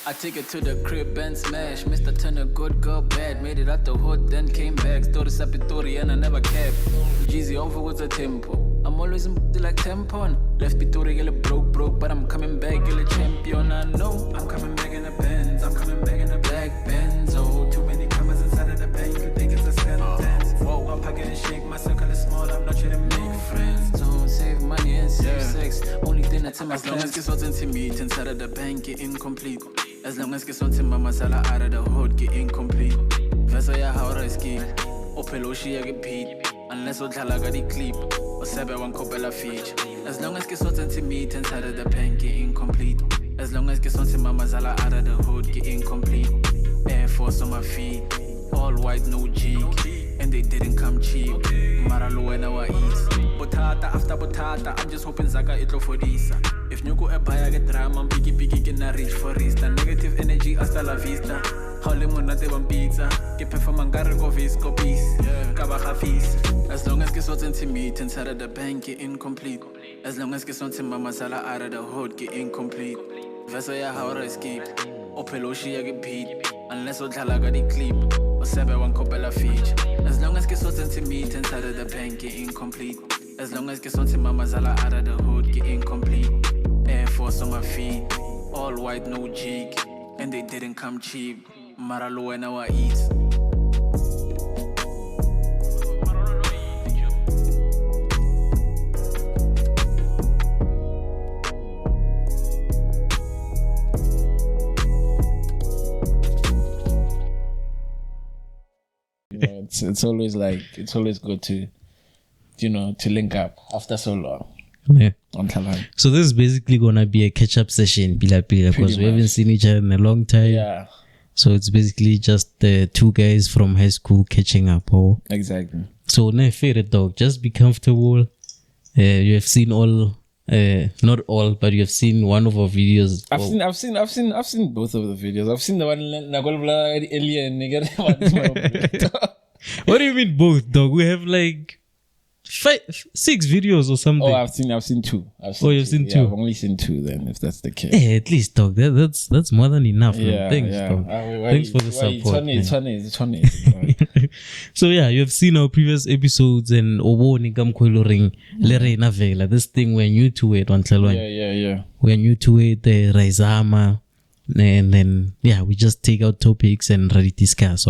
I take it to the crib and smash. Mr. Turn a good girl bad. Made it out the hood, then came back. Story Sapitori and I never cared. Jeezy over with a tempo. I'm always in like tampon. Left Pitori, get broke, but I'm coming back, get a champion. I know I'm coming back in the Benz. I'm coming back in the black Benz. Oh, too many commas inside of the bank. You think it's a sentence? Whoa, I'm packing and shake. My circle is small. I'm not trying to make friends. Don't save money and save sex. Only thing that's in my plans. As long as it's what's intimate inside of the bank, get incomplete. As long as it's on Timba Masala out of the hood, get incomplete. Vesa ya haura ski. Opeloshi ya get beat. Unless Otalaga the clip. Or Sebe one copella feature. As long as it's on intimate inside of the bank, get incomplete. As long as it's on Timba Masala out of the hood, get incomplete. Air Force on my feet. All white, no jig. And they didn't come cheap. Maralo and our east. Botata after botata. I'm just hoping Zaka itlo for this. If you go a buy, I get drama, I'm picky, can I reach for Rista. Negative energy, hasta la vista. Howling when I one pizza. Get perform go visco piece. Kabaha fees. As long as it's what's intimate inside of the bank, get incomplete. As long as it's on Timba Masala out of the hood, get incomplete. Vesa ya how I escape. Opeloshi, I get beat. Unless Otalaga the clip. Or Sebe one copella feature. As long as it's what's intimate inside of the bank, get incomplete. As long as it's on Timba Masala out of the hood, get incomplete. Air Force on my feet, all white, no jig, and they didn't come cheap. Maralo and our eats. It's always good to, to link up after so long. Yeah. On Talang. So this is basically gonna be a catch-up session, because we haven't seen each other in a long time. Yeah. So it's basically just the two guys from high school catching up. Oh. Exactly. So no favorite dog. Just be comfortable. You have seen all, not all, but you have seen one of our videos. I've seen both of the videos. I've seen the one earlier and What do you mean both, dog? We have like 6 videos or something. Oh, I've seen 2. You've seen 2? Yeah, I've only seen 2 then, if that's the case. Hey, at least, dog. That's more than enough. Yeah, Thanks, yeah. dog. Thanks for the support. It's funny. So yeah, you have seen our previous episodes and this thing we're new to it. Yeah. We're new to it, Raizama. And then, we just take out topics and really discuss.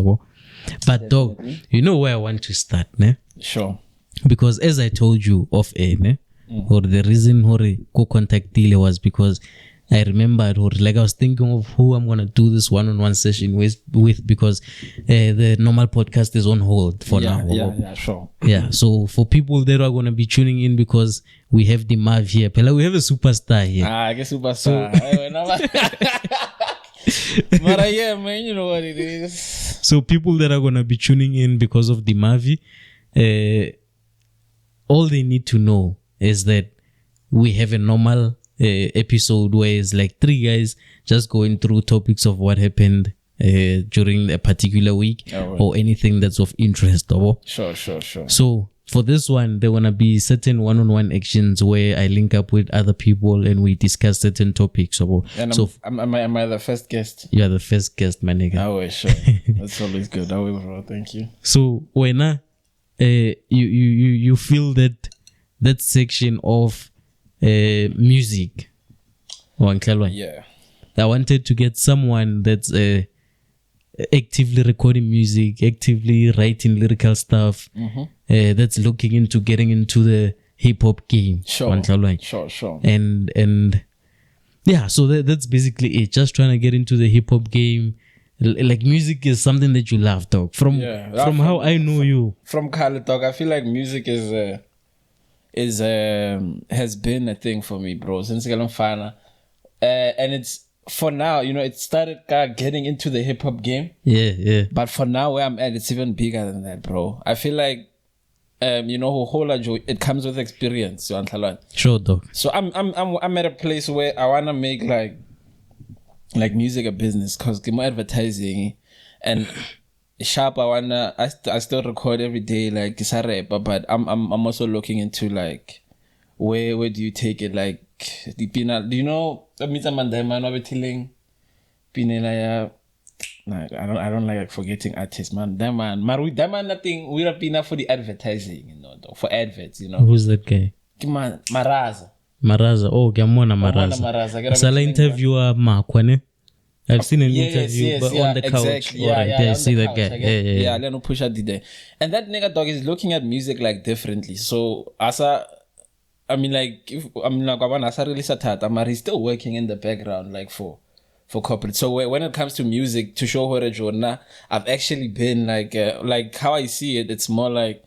But dog, you know where I want to start, ne? Sure. Because as I told you off air, ne? Or the reason go contact Dile was because I remembered, or like I was thinking of who I'm gonna do this one-on-one session with because the normal podcast is on hold for now. Yeah, sure. Yeah, so for people that are gonna be tuning in, because we have the Marv here, Pela, we have a superstar here. I guess superstar. But yeah, man, you know what it is. So people that are gonna be tuning in because of the Marvi, all they need to know is that we have a normal episode where it's like 3 guys just going through topics of what happened during a particular week, or anything that's of interest. Sure. So for this one, there wanna be certain one-on-one actions where I link up with other people and we discuss certain topics. And so am I the first guest? You are the first guest, my nigga. Oh, sure. That's always good. Oh, thank you. So when you feel that section of music, yeah, I wanted to get someone that's actively recording music, actively writing lyrical stuff, that's looking into getting into the hip-hop game. Sure. And yeah, so that's basically it. Just trying to get into the hip-hop game. Like, music is something that you love, dog. From how I know you. From Khaled, dog, I feel like music has been a thing for me, bro, since Galumfana. And it's, for now, it started getting into the hip-hop game. Yeah. But for now, where I'm at, it's even bigger than that, bro. I feel like, it comes with experience. Sure, dog. So I'm at a place where I want to make, like music a business, because I'm advertising, and sharp, I still record every day, like, but I'm also looking into, like, where do you take it, like, do you know Mita Mandai man telling Pinela, I don't like forgetting artists, man. That man, nothing. We're pina for the advertising, for adverts, Who's that guy? Man, Maraza. Oh, Gamona Maraza. Sala interviewer Makwane. I've seen an interview on the couch. Exactly. I see that guy. Yeah, let me push out the day. And that nigga dog is looking at music like differently. So Asa, I mean like Asa really satata, he's still working in the background like for corporate. So when it comes to music, to show her a journal, I've actually been like how I see it. It's more like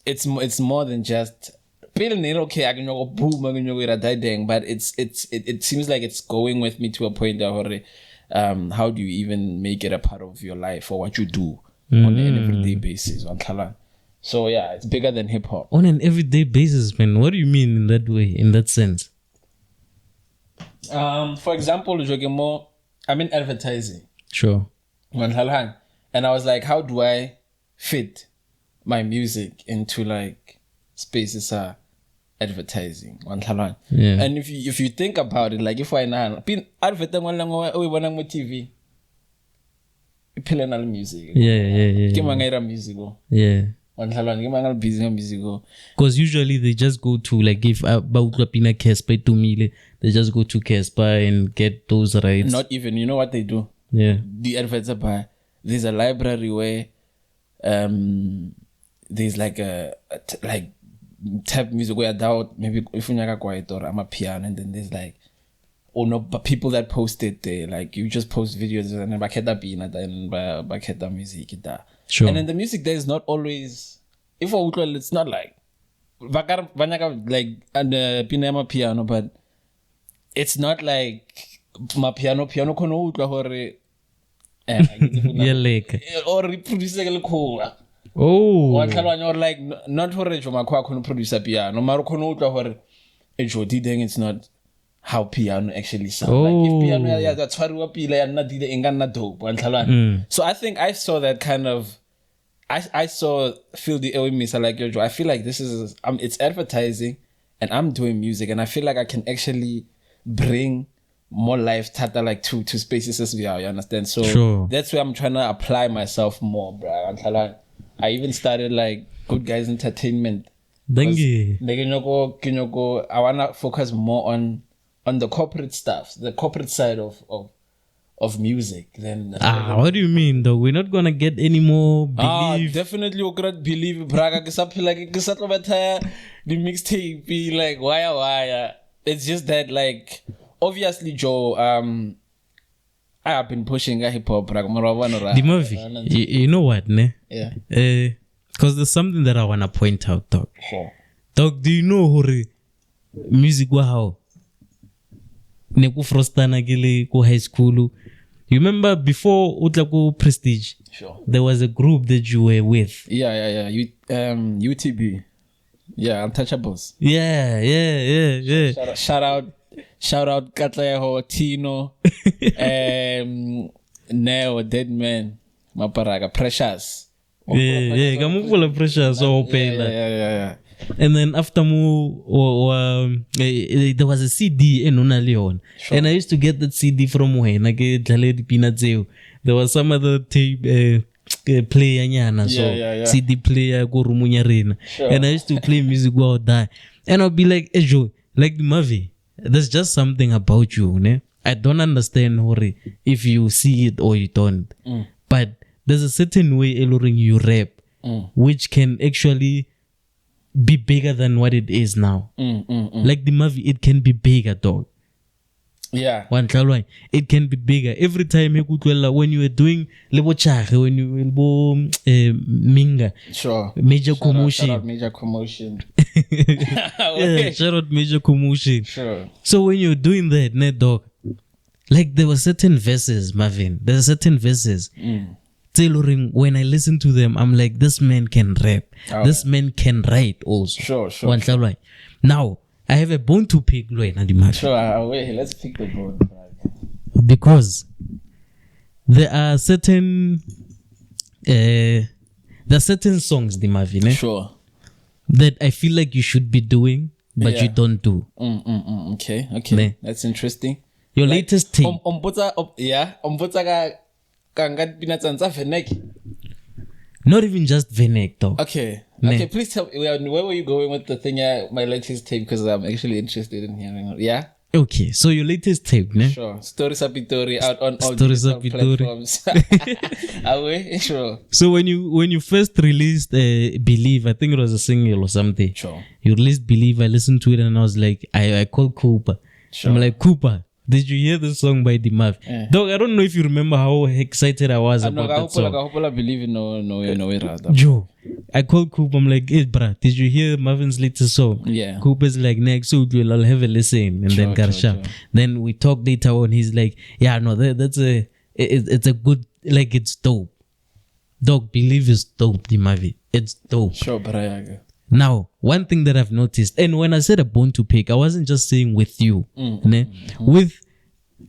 it's more than just. Okay, I can go boom, I can go but it seems like it's going with me to a point that how do you even make it a part of your life or what you do on an everyday basis? So yeah, it's bigger than hip hop. On an everyday basis, man. What do you mean in that way, in that sense? For example, I'm in advertising. Sure. And I was like, how do I fit my music into like spaces advertising? Yeah. And if you think about it, like if I now advertising on TV, playing music. Yeah. Music. Yeah. Music. Because usually they just go to like if Bautapina Casper to Mile, they just go to Casper and get those rights. Not even, you know what they do? Yeah. The adverts are by there's a library where there's like a type music where doubt maybe if you're quiet or I'm a piano, and then there's like but people that post it there, like you just post videos and then baketa pina and baketa music. Sure. And then the music there is not always, if it's not like and piano, but it's not like my piano kono utla hore or producer cool. Oh. Or like not for Rejo Makwa kono producer piano, Maro kono utla hore Ejo dideng it's not how piano actually sounds. Like if piano that's what pila and not did ingana dope. So I think I saw that kind of I feel the air with me. So like I feel like this is it's advertising and I'm doing music, and I feel like I can actually bring more life tata like to spaces as we are, you understand? So sure. That's where I'm trying to apply myself more, bro. I even started like Good Guys Entertainment. Dengue. I wanna focus more on the corporate stuff, the corporate side of music. Then what do you mean though? We're not gonna get any more belief. Definitely we cannot believe Braga like the mixtape be like why. It's just that like obviously Joe I have been pushing a hip hop the movie. You know what, ne? Yeah. Because there's something that I wanna point out, dog. Sure. Dog, do you know hore music wa how? Ne ku frostana kile ku high school. You remember before Utlaku Prestige? Sure. There was a group that you were with. Yeah. UTB. Yeah, Untouchables. Yeah. Shout out Katlayaho, Tino, Neo, Dead Man, Maparaga, Precious. Yeah. Kamukula Precious. Yeah. And then after there was a CD in Unalion. Sure. And I used to get that CD from when I get Peanuts. There was some other tape player nyana, so CD player go rumunya rena. Sure. And I used to play music go out there. And I'll be like, Ejo, like the movie. There's just something about you, ne? I don't understand Hori if you see it or you don't. But there's a certain way Eloring you rap which can actually be bigger than what it is now. Like the movie, it can be bigger, dog. Yeah. It can be bigger. Every time when you were doing lebo chahe, when you minga. Sure. Major commotion. Shout out Major Commotion. Yeah, shout out Major Commotion. Sure. So when you're doing that, ne dog, like there were certain verses, Marvin. There's certain verses. Tailoring, when I listen to them, I'm like, this man can rap. This man can write also. Sure. Now, I have a bone to pick, Lloyd. Sure, wait, let's pick the bone. Because there are certain songs, Dimavine, sure, that I feel like you should be doing, but you don't do. Okay. Ne? That's interesting. Your latest tape. Umputsa ka ngat pinatsan tsa Venek. Not even just Venek, though. Okay. Ne. Okay, please tell me, where were you going with the thing, my latest tape? Because I'm actually interested in hearing it. Yeah? Okay, so your latest tape, ne? Sure. Story Sapitori out on all Story digital Sapitori. platforms. Away? Sure. So when you first released Believe, I think it was a single or something. Sure. You released Believe, I listened to it and I was like, I called Cooper. Sure. I'm like, Cooper, did you hear the song by the Marv? Dog, I don't know if you remember how excited I was about that song. I hope I believe in no rather. Joe, I called Cooper. I'm like, hey, bruh, did you hear Marvin's latest song? Yeah. Cooper's like, next week I'll have a listen. And then Karsha. Then we talked later on. He's like, yeah, no, it's a good, like, it's dope. Dog, Believe is dope, the Marvi. It's dope. Sure, but Now, one thing that I've noticed, and when I said a bone to pick, I wasn't just saying with you, ne? With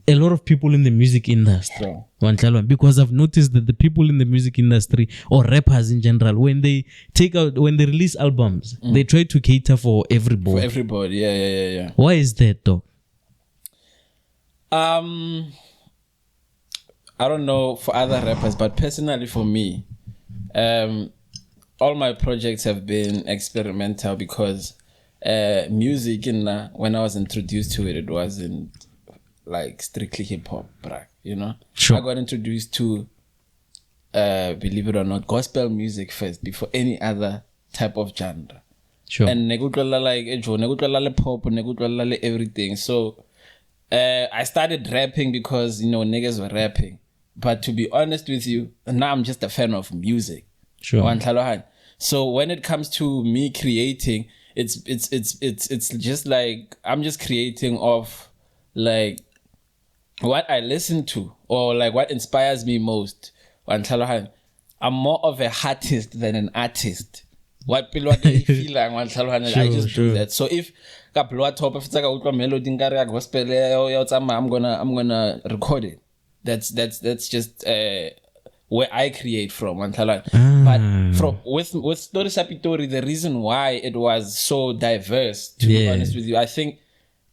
a lot of people in the music industry. Sure. Because I've noticed that the people in the music industry or rappers in general, when they release albums, they try to cater for everybody. For everybody, yeah. Why is that though? I don't know for other rappers, but personally for me, all my projects have been experimental because music, when I was introduced to it, it wasn't like strictly hip hop, you know. Sure. I got introduced to, believe it or not, gospel music first before any other type of genre. Sure. And negutwala like pop, negutwala like everything. So I started rapping because niggas were rapping. But to be honest with you, now I'm just a fan of music. Sure. So when it comes to me creating, it's just like I'm just creating off like what I listen to or like what inspires me most. I'm more of a artist than an artist. What feel like I just do that. So if melody gospel, I'm gonna record it. That's just where I create from. But with Story Sapitori, the reason why it was so diverse, to be honest with you, I think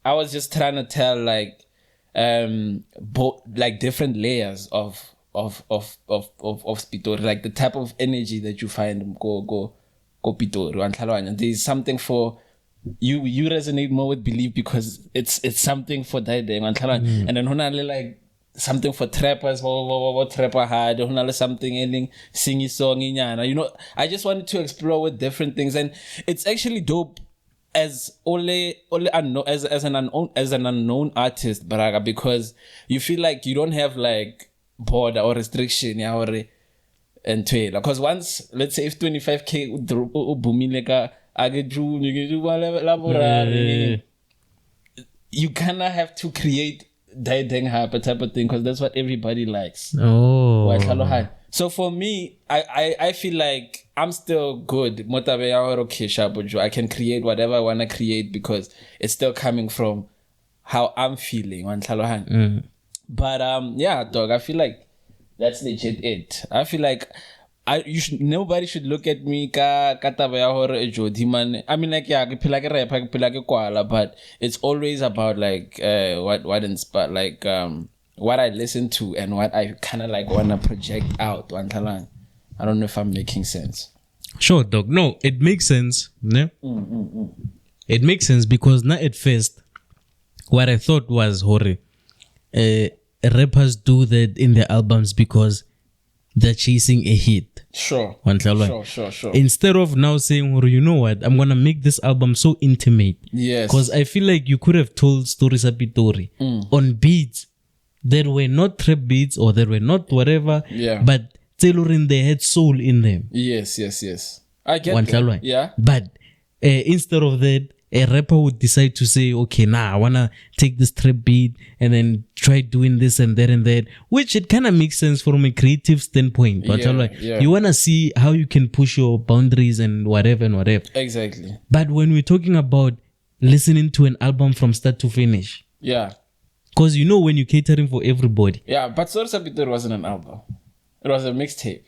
I was just trying to tell like like different layers of Spitori, like the type of energy that you find go Pitori. There's something for you resonate more with Believe because it's something for that day. And then like something for trappers, what trapper had, something singing song, I just wanted to explore with different things, and it's actually dope as only unknown as an unknown artist, Braga, because you feel like you don't have like border or restriction, and because once, let's say, if 25k booming you kind of have to create that type of thing because that's what everybody likes. So for me, I feel like I'm still good. I can create whatever I want to create because it's still coming from how I'm feeling. But yeah, dog, I feel like that's legit it. I feel like nobody should look at me I mean, like, yeah, but it's always about like what inspired, like what I listen to and what I kind of like want to project out. I don't know if I'm making sense. Sure, dog. No, it makes sense. No? It makes sense because not at first, what I thought was, rappers do that in their albums because they're chasing a hit. Sure. Instead of now saying, you know what, I'm gonna make this album so intimate. Yes. Because I feel like you could have told Story Sapitori on beats that were not trap beats or that were not whatever. Yeah. But tailoring, they had soul in them. Yes. I get that. Yeah. But instead of that, a rapper would decide to say, okay, I wanna take this trap beat and then try doing this and that, which it kind of makes sense from a creative standpoint. But you wanna see how you can push your boundaries and whatever. Exactly. But when we're talking about listening to an album from start to finish, because when you're catering for everybody. Yeah, but Story Sapitori wasn't an album. It was a mixtape.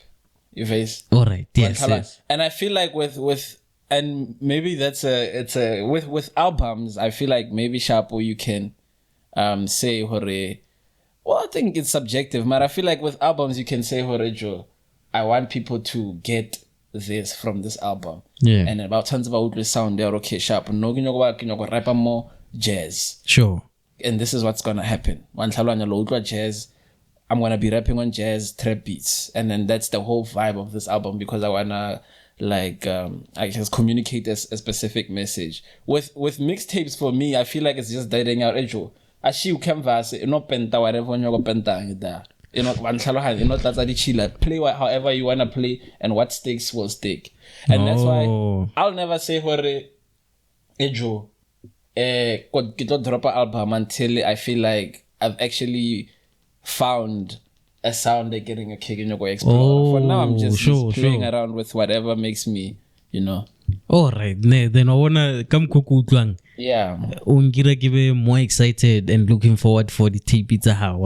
You face. All right. Yes. And I feel like with and maybe with albums, I feel like maybe Sharpo, you can say hore. Well, I think it's subjective, but I feel like with albums you can say hore Joe, I want people to get this from this album. Yeah. And about tons of outlet sound they're okay sharp. No rap more jazz. Sure. And this is what's gonna happen. One jazz, I'm gonna be rapping on jazz trap beats. And then that's the whole vibe of this album because I wanna like I guess communicate a specific message. With mixtapes for me, I feel like it's just dying out. Ashi canvas, no penta, whatever you go penta there. You know, play however you wanna play, and what sticks will stick. And that's why I'll never say hore Ejo drop an album until I feel like I've actually found a sound they're getting a kick and you go explore. For now I'm just playing around with whatever makes me, Alright, then I wanna come kukutlang. Yeah. Ungira give more excited and looking forward for the tape it's how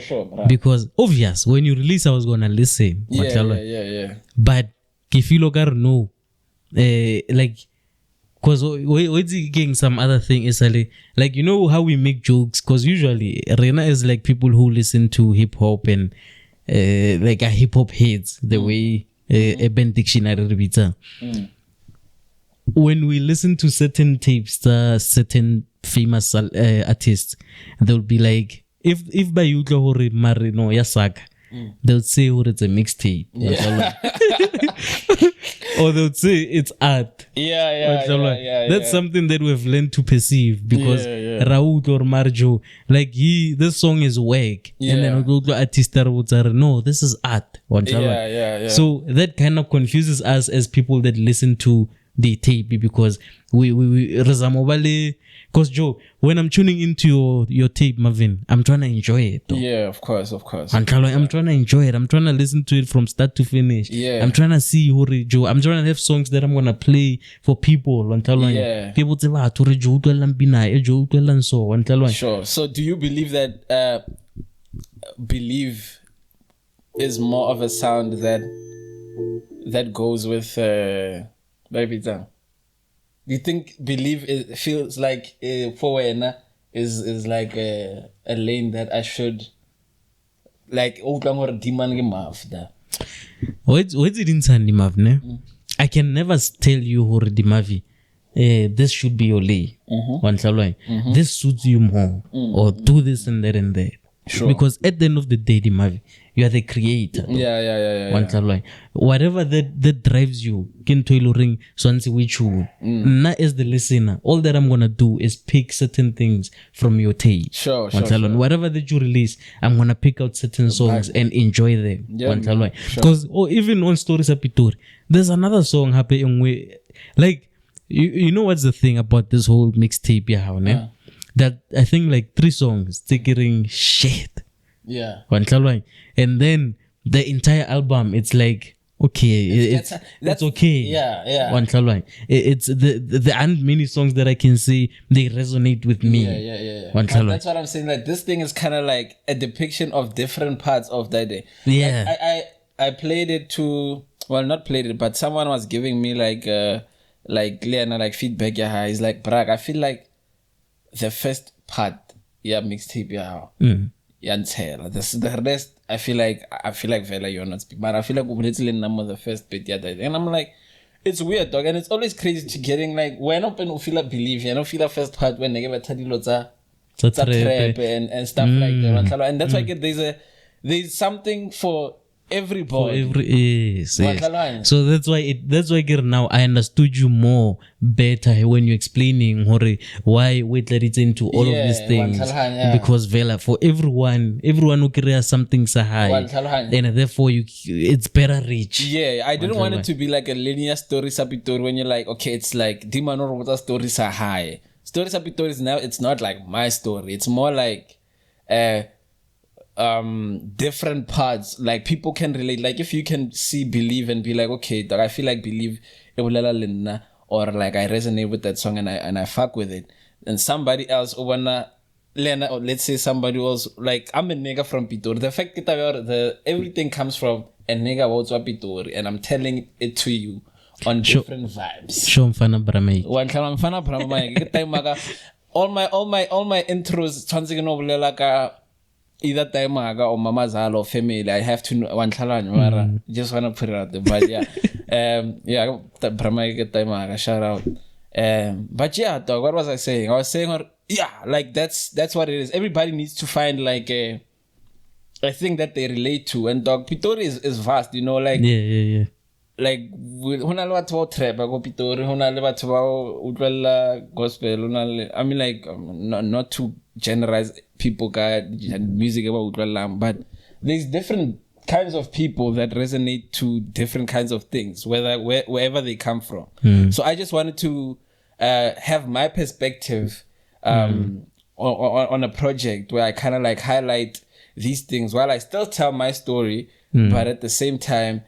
Sure, because obvious when you release I was gonna listen. Yeah. But if you look at no like cause what's getting some other thing is like how we make jokes cause usually Rena is like people who listen to hip hop and like a hip hop heads the way Urban Dictionary repeats. When we listen to certain tapes, certain famous artists, they'll be like, if by Yutla Hore Marino Yasak, they'll say it's a mixtape. Yeah. Or they'll say it's art. Yeah. That's something that we've learned to perceive because Raoult or Marjo, like this song is whack. And then we'll go artist no, this is art. Yeah. So that kind of confuses us as people that listen to the tape because we because Joe, when I'm tuning into your tape, Marvin, I'm trying to enjoy it. Though. Yeah, of course. I'm trying to enjoy it. I'm trying to listen to it from start to finish. Yeah. I'm trying to see Joe. I'm trying to have songs that I'm gonna play for people. People say, Sure. So do you believe that Believe is more of a sound that goes with baby down? Do you think Believe feels like for is like a lane that I should like Marv da? What's it in Marv, ne? I can never tell you who Mavi. This should be your lane. This suits you more, or do this and that and that. Sure. Because at the end of the day, Mavi, you are the creator. Yeah. Whatever that drives you, ring which you. Not as the listener, all that I'm gonna do is pick certain things from your tape. Sure. Whatever that you release, I'm gonna pick out certain songs and enjoy them. Because even on Stories Apitori, there's another song happening where, like, you know what's the thing about this whole mixtape, that I think like 3 songs taking shit. Yeah. And then the entire album, it's like, okay, it's okay. Yeah. It's the many songs that I can see, they resonate with me. Yeah. That's what I'm saying. Like this thing is kind of like a depiction of different parts of that day. Yeah. I played it to, well, not played it, but someone was giving me like Leona, like feedback. Yeah, he's like, Brag, I feel like the first part, mixtape, the rest, I feel like Vela, you're not speaking, but I feel like we're little number the first bit, and I'm like, it's weird, dog, and it's always crazy to getting like when open feel like Believe, feel the first part when they give a tadi lots trap and stuff like that, and that's why I get there's something for everybody. Yes. So that's why now I understood you more better when you're explaining why wait let it into all of these things because Vela for everyone who creates something so high and therefore it's better reach. Yeah, I didn't want it to be like a linear story sapitor when you're like, okay, it's like Dimanor stories are high. Story sapitor is now, it's not like my story. It's more like different parts, like people can relate. Like if you can see Believe and be like, okay, I feel like Believe or like I resonate with that song and I fuck with it, and somebody else or let's say somebody else, like I'm a nigga from Pitori, the fact that everything comes from a nigga who's Pitori and I'm telling it to you on different vibes. Show mfana bramai. One time mfana bramai. all my intros tshwanetse no bolela ka either time or mamazalo or family. I have to know one mara just wanna put it out there. But yeah, yeah, time shout out. But yeah, dog, what was I saying? I was saying, yeah, like that's what it is. Everybody needs to find like a thing that they relate to, and dog, Pitori is vast, you know, like yeah. Like hona le batho ba trap go Pitori, hona le batho ba utlwela gospel, I mean, like not to generalize people ka music ba utlwelang, but there's different kinds of people that resonate to different kinds of things, wherever they come from. So I just wanted to have my perspective on a project where I kind of like highlight these things while I still tell my story, but at the same time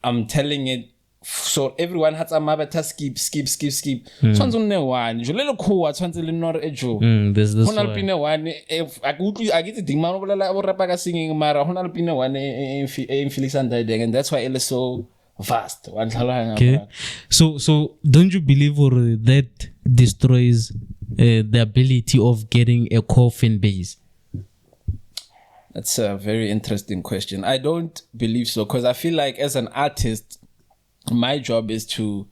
I'm telling it so everyone has a mabata skip. Tshwanetse nne one jo le lekgowa tshwanetse le nore e jo there's this hona le pina one if I get the man bolela bo rapa ka singing mara hona le pina one in Felix and Dideng, and that's why it is so vast. Okay, so don't you believe or that destroys the ability of getting a core fan base? That's a very interesting question. I don't believe so, because I feel like as an artist, my job is to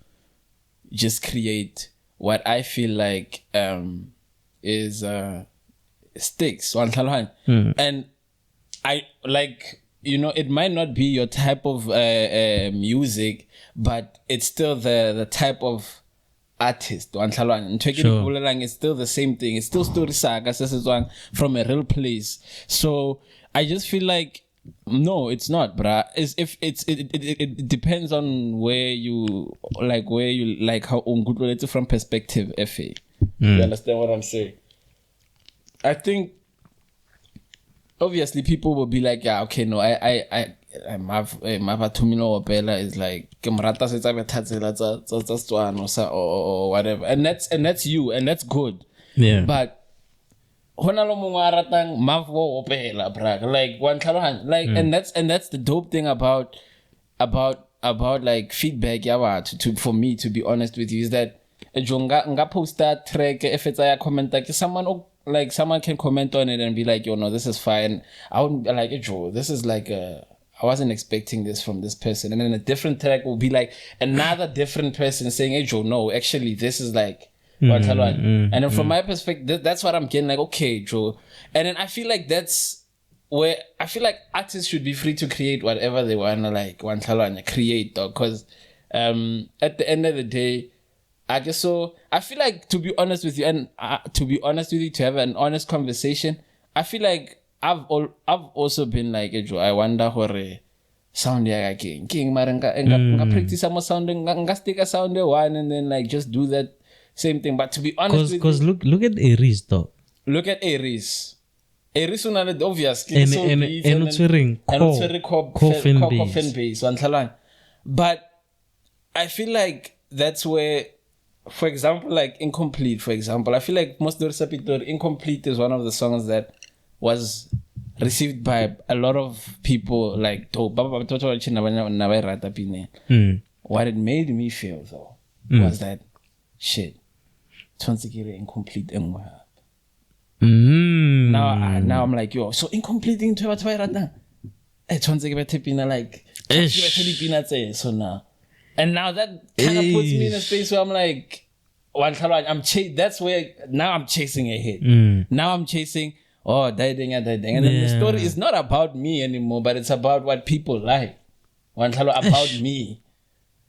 just create what I feel like is sticks. And I like, you know, it might not be your type of music, but it's still the type of artist. It's still the same thing. It's still story saga from a real place. So I just feel like no, it's not, bruh. It depends on where you like how it's from perspective. FA. You understand what I'm saying? I think obviously people will be like, yeah, okay, no, I Marv Tumino Opela is like or whatever, and that's you, and that's good. Yeah. But honalo mongwa ratang Marv Opela, brag, like one like, and that's the dope thing about like feedback yawa for me, to be honest with you, is that nga post that track if it's a comment like someone can comment on it and be like, yo, no, this is fine. I wouldn't be like, Joe, this is like I wasn't expecting this from this person. And then a different track will be like another different person saying, hey, Joe, no, actually, this is like, and then from my perspective, that's what I'm getting, like, okay, Joe. And then I feel like that's where I feel like artists should be free to create whatever they want to, like, create, because at the end of the day, I feel like, to be honest with you, and to have an honest conversation, I feel like I've also been like, I wonder hore sound ya king nga practice some sound nga stick a sound one and then like just do that same thing. But to be honest, because look at Aries though. Look at Aries unale obvious and core fan base. But I feel like that's where, for example, like Incomplete, for example, I feel like most of the Incomplete is one of the songs that was received by a lot of people like what it made me feel though was that shit Incomplete now I'm like, yo, so Incomplete into what like so now, and now that kind of puts me in a space where I'm like, that's where now I'm chasing a hit. Now I'm chasing Dideng. And then the story is not about me anymore, but it's about what people like. About me.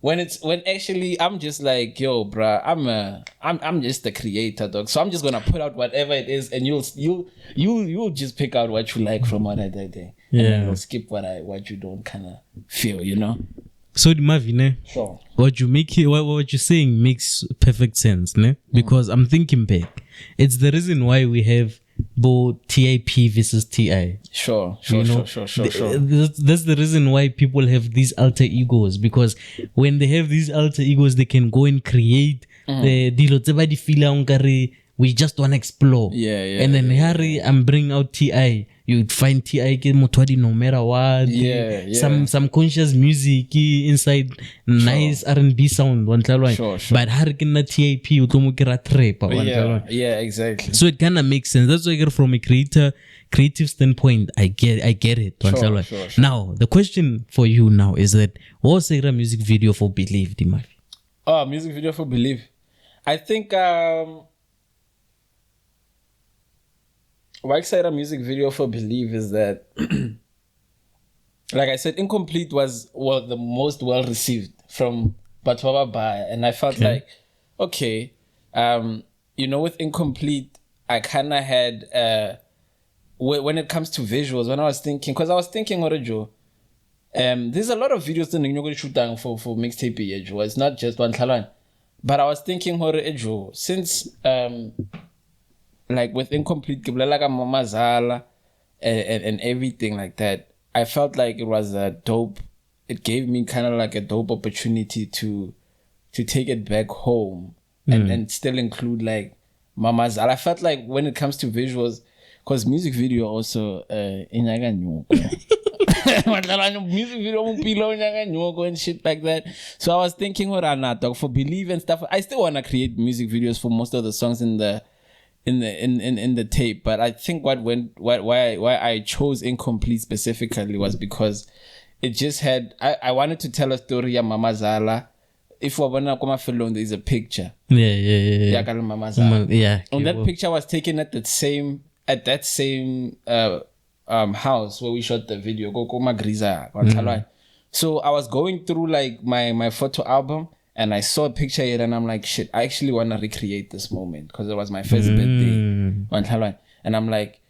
When actually I'm just like, yo, bruh, I'm just a creator, dog. So I'm just gonna put out whatever it is, and you'll just pick out what you like from what I did. And then you'll skip what you don't kind of feel, you know. So Marvin, sure. What you're saying makes perfect sense, ne? Because I'm thinking back. It's the reason why we have both TIP versus TI. Sure. That's the reason why people have these alter egos, because when they have these alter egos, they can go and create the dilo tse ba di feel we just want to explore. And then Harry, I'm bringing out T.I. You'd find T.I. Motwadi no matter what. Some conscious music inside, nice R&B sound. But Harry kina T.I.P. utomukira trap. Yeah, exactly. So it kind of makes sense. That's why from a creative standpoint, I get it. Sure. Now, the question for you now is that what was the music video for Believe, Dimafi? Oh, music video for Believe. I think why I said a music video for Believe is that like I said, Incomplete was the most well received from Batwaba Baya, and I felt like okay, with Incomplete I kinda had when it comes to visuals, when I was thinking, because I was thinking Orejo, there's a lot of videos that you're going to shoot down for mixtape Ejo. It's not just one talent. But I was thinking Ejo, since like with Incomplete like Mama Zala and everything like that, I felt like it was a dope. It gave me kind of like a dope opportunity to take it back home and still include like Mama Zala. I felt like when it comes to visuals, because music video also music video and shit like that. So I was thinking for Believe and stuff. I still want to create music videos for most of the songs in the tape, but I think why I chose Incomplete specifically was because it just had I wanted to tell a story of Mama Zala. If we're gonna come along, there's a picture. Yeah. Mama Zala. And that well. picture was taken at that same house where we shot the video. So I was going through like my photo album and I saw a picture here and I'm like, shit, I actually want to recreate this moment because it was my first birthday. And I'm like,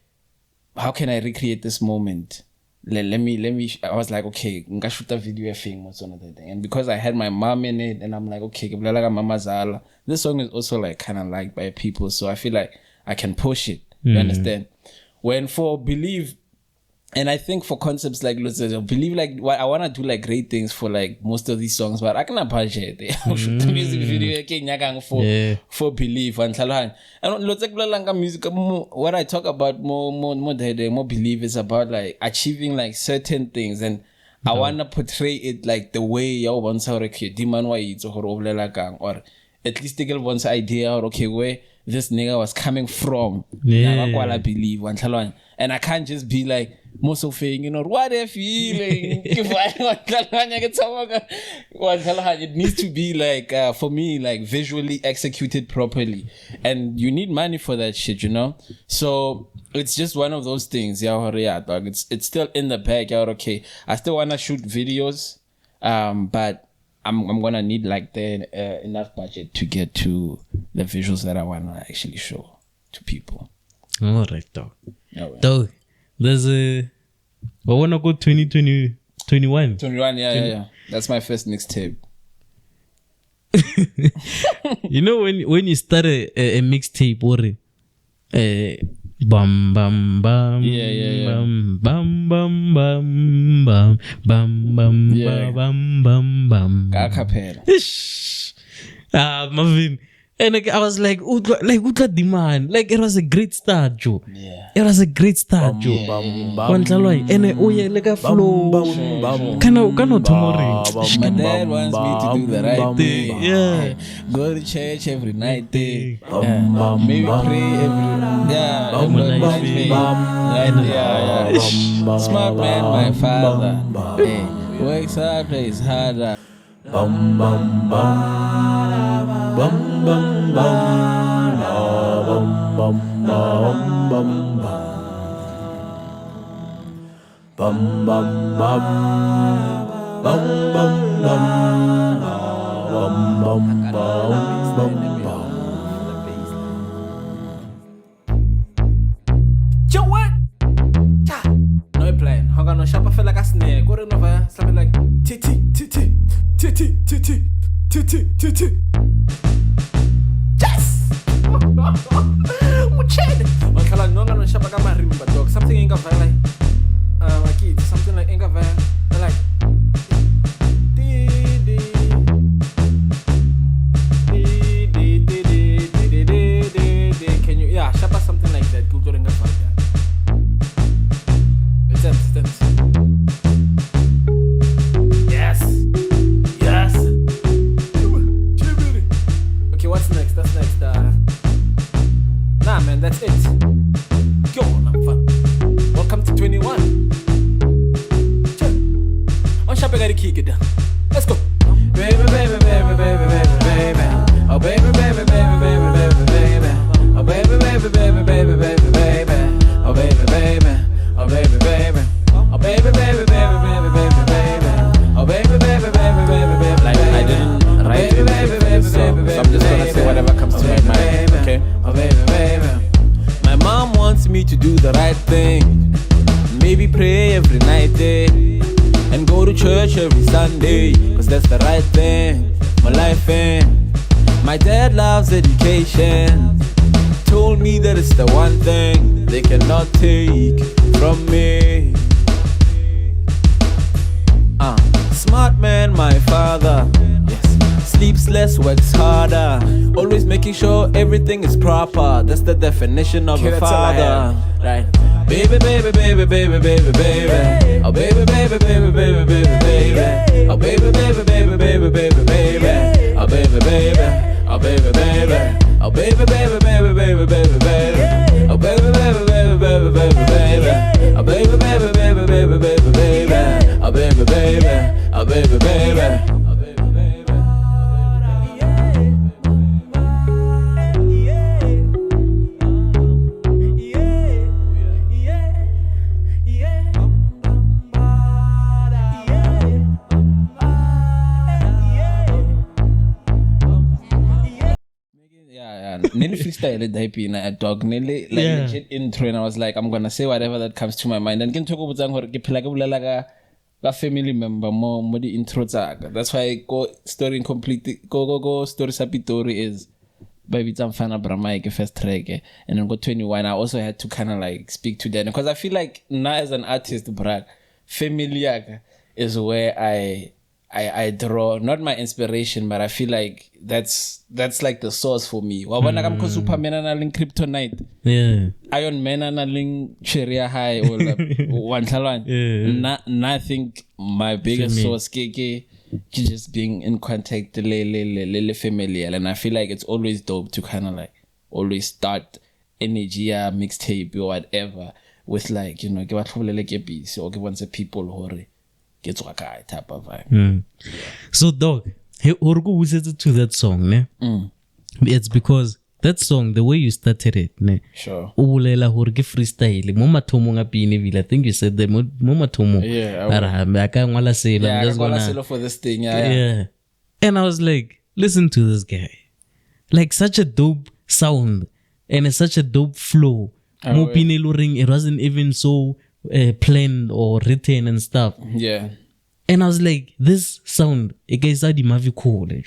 how can I recreate this moment? Let me. I was like, okay, I'm gonna shoot a video famous on that thing. And because I had my mom in it, and I'm like, okay, Mama Zala. This song is also like kind of liked by people, so I feel like I can push it. You understand? When for Believe, and I think for concepts like Believe, like what I want to do like great things for like most of these songs, but I cannot budget it. Shoot the music video for Believe and music. What I talk about more Believe is about like achieving like certain things, and I want to portray it like the way you want to or at least they get one's idea or okay where this nigga was coming from. I Believe and I can't just be like most of thing, what a feeling. It needs to be like for me like visually executed properly, and you need money for that shit, so it's just one of those things. Dog. It's still in the bag. Okay, I still want to shoot videos, but I'm gonna need like the enough budget to get to the visuals that I wanna actually show to people. All right, dog. Dog, there's I wanna go 2020, 21. 21, yeah. That's my first mixtape. when you start a mixtape, or bam bam bam bam bam bam bam bam bam bam bam bam bam Marvin, and I was like utla demand, like it was a great start, Joe. It was a great start, Joe. And like a flow kind of tomorrow. My dad wants me to do the right thing. Go to church every night. Maybe pray every night. Smart man, my father. Works hard, plays harder. Bum bum bum bum bum bum bum bum bum bum bum bum bum bum bum bum bum bum. Joe, what? No plan. Hang on, no shop. I feel like a snake. What another? Something like titty. Yes! Wakhala nonga no shapa kama rimba dog. Something inga like something like inga like Shop, I gotta kick it down. Let's go. Baby, baby, baby, baby, baby, baby. Oh, baby, baby, baby, baby, baby, baby. Oh, baby, baby, baby, baby, baby, baby. Oh, baby, baby. Oh, baby, baby. Oh, baby, baby, baby, baby, baby, baby. Oh, baby, baby, baby, baby, baby. Like, I didn't write it, so I'm just gonna say whatever comes to my mind, okay? Oh, baby, baby. My mom wants me to do the right thing. Maybe pray every night, and go to church every Sunday, cause that's the right thing, my life in. My dad loves education, told me that it's the one thing they cannot take from me. Smart man, my father, yes. Sleeps less, works harder, always making sure everything is proper. That's the definition of a father, right? Baby, baby, baby, baby, baby, baby. Oh, baby, baby, baby, baby, baby, baby. Oh, baby, baby, baby, baby, baby, baby. Oh, baby, baby. Oh, baby, baby. Oh, baby, baby, baby, baby, baby, baby. Oh, baby, baby, baby, baby, baby, baby. Oh, baby, baby, baby, baby, baby, baby. Oh, baby, baby. Oh, baby, baby. Nearly freestyle type in a dog, nearly like legit intro, and I was like, I'm gonna say whatever that comes to my mind. And can talk about a family member more the intro. That's why I go story incomplete. Go story sapitori is baby Zamfana Brahmaike first track, and then go 21. I also had to kind of like speak to that because I feel like now as an artist, brag familiar is where I draw not my inspiration, but I feel like that's like the source for me. Wabona kam Superman analing Kryptonite. Yeah. Iron Man analing Sharia High or one talent. I think my biggest source KK just being in contact le familiar, and I feel like it's always dope to kind of like always start energy mixtape or whatever with like, you know, give a piece or give one people who gets what type of vibe. So dog, who said to that song, ne? It's because that song, the way you started it, ne? Sure. Ulela horge freestyle. Mama tomo ngapini vile. I think you said that. Mama tomo. Yeah. I can't wala say. Yeah, I can't sell for this thing. Yeah. And I was like, listen to this guy. Like such a dope sound and such a dope flow. Mopine luring. It wasn't even so planned or written and stuff. Yeah. And I was like, this sound, Di Mavi cool, Di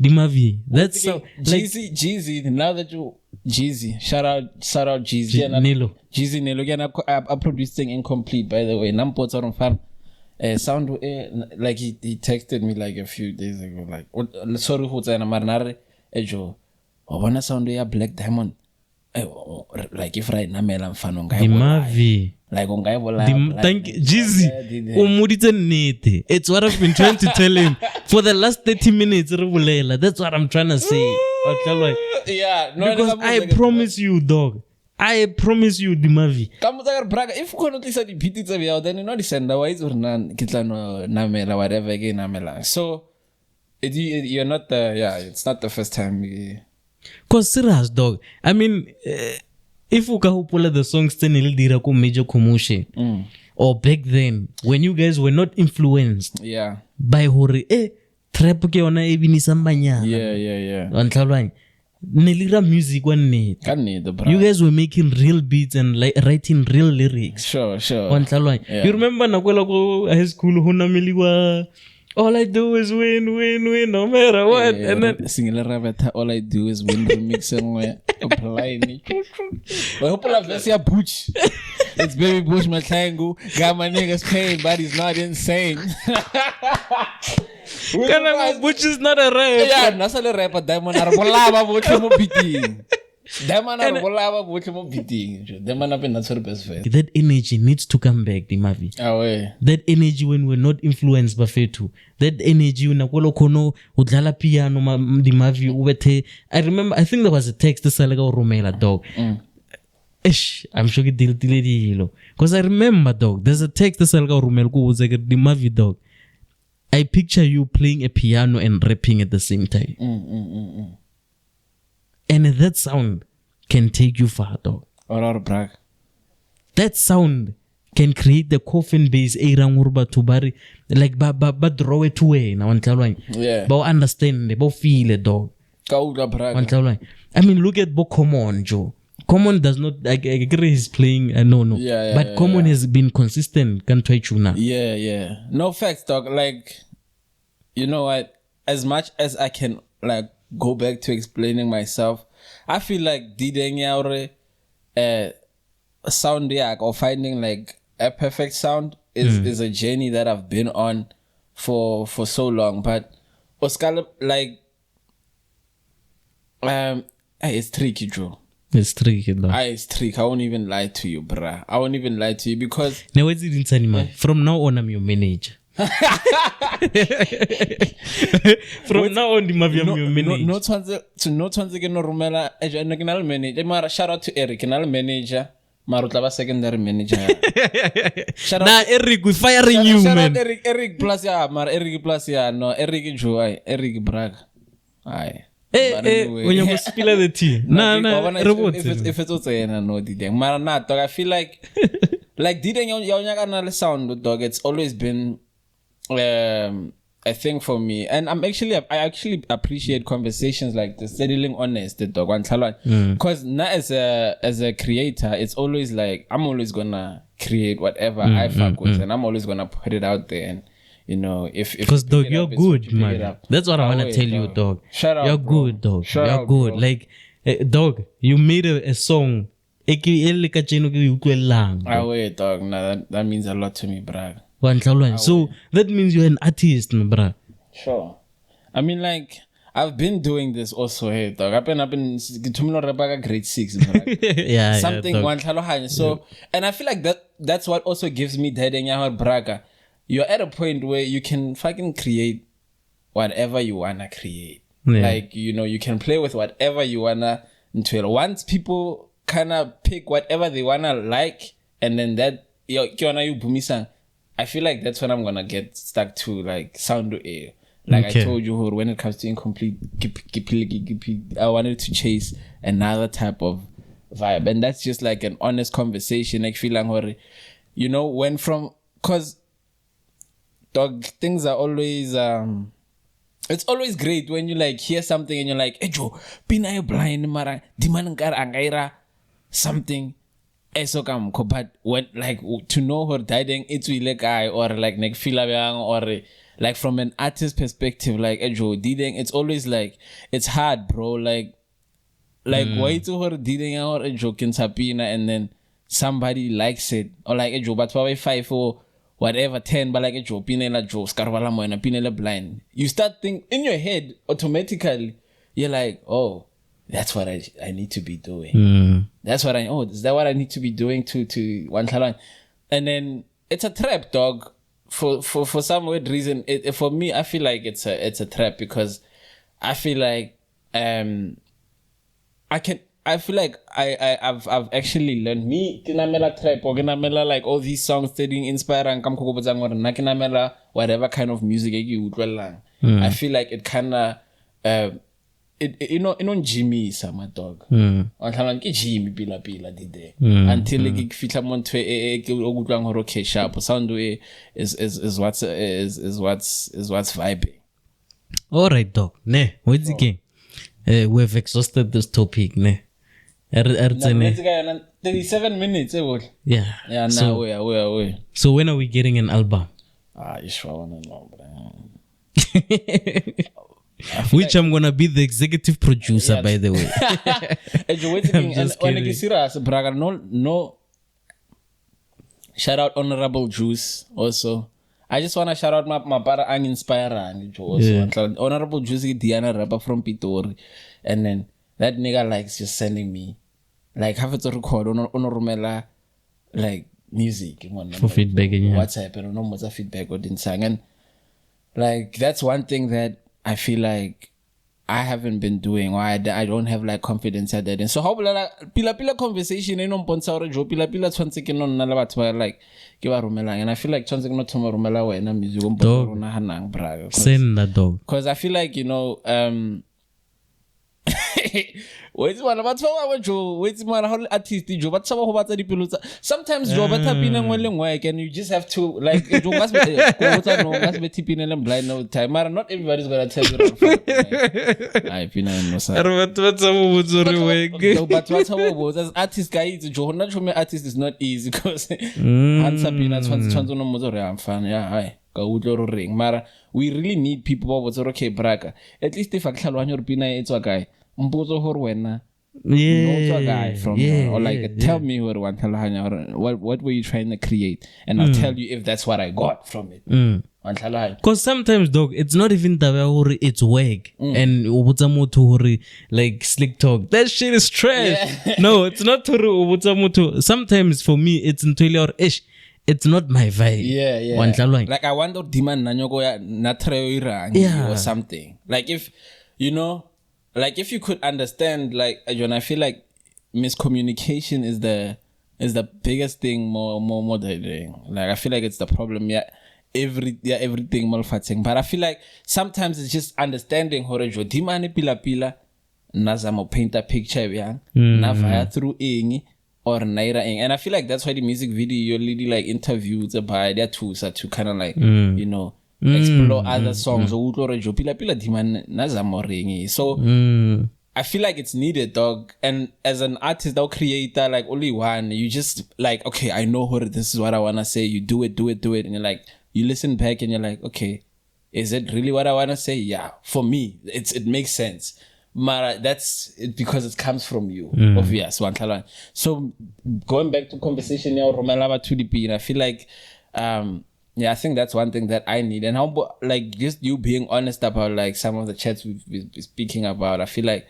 Mavi. That's so Jeezy. Now that you Jeezy, shout out Jeezy. Nilo. Jeezy Nilo. Again, I produced thing incomplete, by the way. Nampots on farm. Sound like he texted me like a few days ago. Like, sorry, who's an Amarnare Ejo. I wanna sound a Black Diamond. Like if right now I'm fan on Di Mavi. Like on guy thank Jeezy. It's what I've been trying to tell him for the last 30 minutes. That's what I'm trying to say. Yeah, no, because I promise you, dog. I promise you, Di Mavi. If you can't listen to the then you know the sender wise or none, Kitlano Namela, whatever again Namela. So you're not it's not the first time. Cause serious, dog. I mean, if you can pull the songs then it'll dira ko major commotion. Or back then when you guys were not influenced by hore trap ke ona e binisa mbanyana. Yeah. Antlabang nelira music one need. You guys were making real beats and like writing real lyrics. Sure. Antlabang. You remember nakwela ko high school hona miliwa all I do is win, no matter what. Yeah, and then singing a all I do is win, remix somewhere. Apply me. I hope I verse ya Butch. It's Baby Bush Matangu. Got my niggas paying, but he's not insane. Butch is not a rap. Yeah, not a rapper. Diamond Arbolava, what you beating. Diamond Arbolava, what you beating. Diamond up in that sort of best face. That energy needs to come back, Di Mavi. That energy when we're not influenced by Fetu. That energy when Nakolo Kono, Udlala Piano, Di Mavi, Ubete. I think there was a text to Salaga Romela, dog. I'm sure it did because I remember, dog. There's a text to Salaga Romela, who was like a Di Mavi, dog. I picture you playing a piano and rapping at the same time. And that sound can take you far, dog. Or brag. That sound can create the coffin base to bari like ba draw it away now. Yeah. But understand it, but feel it, dog. I mean, look at Bo Common, Joe. Common does not I agree he's playing no. But Common has been consistent, can try tuna. Yeah. No facts, dog. Like, you know what? As much as I can like go back to explaining myself, I feel like DJing sound or finding like a perfect sound is a journey that I've been on for so long. But Oscar, like, it's tricky, Joe. It's tricky, though. It's tricky. I won't even lie to you, bruh. I won't even lie to you because now what's it in from now on I'm your manager. From now on, I'm your manager. No rumela manager. Mara shout out to Eric, manager. Marutlaba secondary manager. Nah, Eric, we firing you, man. Eric plus Eric plus no Eric Joy, Eric Braga. Aye. When you must spill the tea. Nah, if it's also no didn't. Maranat, dog. I feel like didn't you sound, dog. It's always been a thing for me, and I actually appreciate conversations like this. Settling honest, the dog one because now as a creator, it's always like I'm always gonna create whatever I fuck with, and I'm always gonna put it out there. And you know, if because dog, you're good, man. That's what I wanna tell you, dog. Shut up, you're bro. good, dog. Shut you're up, good. bro. Like, dog, you made a song. Wait, dog. Nah, that means a lot to me, brag. So that means you're an artist, bruh. Sure. I mean, like, I've been doing this also, hey, dog. I've been grade 6, yeah, something dog. one tlhalohanya. So, and I feel like that's what also gives me that braga. You're at a point where you can fucking create whatever you wanna create. Yeah. Like, you know, you can play with whatever you wanna until once people kind of pick whatever they wanna like, and then that you bumisang. I feel like that's when I'm gonna get stuck to like sound air. Like Okay. I told you, when it comes to incomplete, I wanted to chase another type of vibe, and that's just like an honest conversation. Like feeling, you know, cause dog, things are always it's always great when you like hear something and you're like, hey Joe, pina blind mara dimanangkar angaira something. But when like to know her dying it's really guy or like feel or like from an artist perspective, like Joe Diding, it's always like it's hard, bro. Like why to her Diding or Joe can sapina and then somebody likes it or like Joe but 5 or whatever 10 but like Joe pinela Joe scarvala moina pinela blind. You start thinking in your head automatically, you're like, oh, that's what I need to be doing. That's what is that what I need to be doing to one talent? And then it's a trap, dog. For some weird reason, for me, I feel like it's a trap because I feel like I've actually learned me kinamela trap or kinamela like all these songs studying inspire and come kinamela whatever kind of music you would I feel like it kinda Jimmy sama dog. Antlhalang ke Jimmy pila dide. Until like fitla monto okutlang hore okay sharp sound is what's vibing. All right, dog. Ne, what's the game? We've exhausted this topic, ne. 37 minutes, Yeah. Yeah, So, now we. so when are we getting an album? You sure wanna know, bro? Which I'm gonna be the executive producer, by the way. When you serious, Braga, no. Shout out Honorable Juice also. I just wanna shout out my para ang inspiring also. Yeah. Honorable Juice is Diana rapper from Pitori, and then that nigga likes just sending me like have to record on like music For feedback, yeah. WhatsApp and no more feedback or didn't sang, and like that's one thing that I feel like I haven't been doing, or I don't have like confidence at that. And so how like pila conversation no mponsa or jo pila tshwantse ke no nna le batho ba like ke ba romelang, and I feel like tshwantse ke no thoma romela wena music o mponsa rona hanang bra. Send that dog. Because I feel like, you know, wait man, batho ba wa jo, wait man, how artist jo batho ba go batsa dipelo tsa sometimes jo ba thapina ngwe le ngwe, and you just have to like jo ba se go tsa no ba se tipina le blind no time, but not everybody's going to tell you right. I pina no sa Are batho ba tsa mo botsore weke. No, but what's how as artist guy jo na cho me artist is not easy because hands up pina tshwantse no motsore am fan yeah hi ka utlo ring, mara we really need people ba botsore okay braka at least if akhlalo re pina e tswa kae mbuzo hore wena know a guy from or like tell me what were you trying to create, and I'll tell you if that's what I got from it. Because sometimes dog it's not even the it's work and like slick talk that shit is trash. No, it's not sometimes for me it's entirely ish. It's not my vibe. Yeah. Like I want to demand or something. Like if you know, like if you could understand, like John, I feel like miscommunication is the biggest thing more than like I feel like it's the problem. Everything malfatting. But I feel like sometimes it's just understanding how jo dimane pila nazamo paint a picture na via through ing or naira ing. And I feel like that's why the music video you're really like interviews by their tools to kind of like you know explore other songs or pila diman nazamoring. So I feel like it's needed, dog. And as an artist or creator, like only one, you just like, okay, I know this is what I wanna say. You do it, and you're like, you listen back and you're like, okay, is it really what I wanna say? Yeah, for me, it makes sense. Mara, that's it because it comes from you, obvious. So going back to conversation now, Romelava to the beat, I feel like yeah, I think that's one thing that I need. And how, like, just you being honest about, like, some of the chats we've been speaking about, I feel like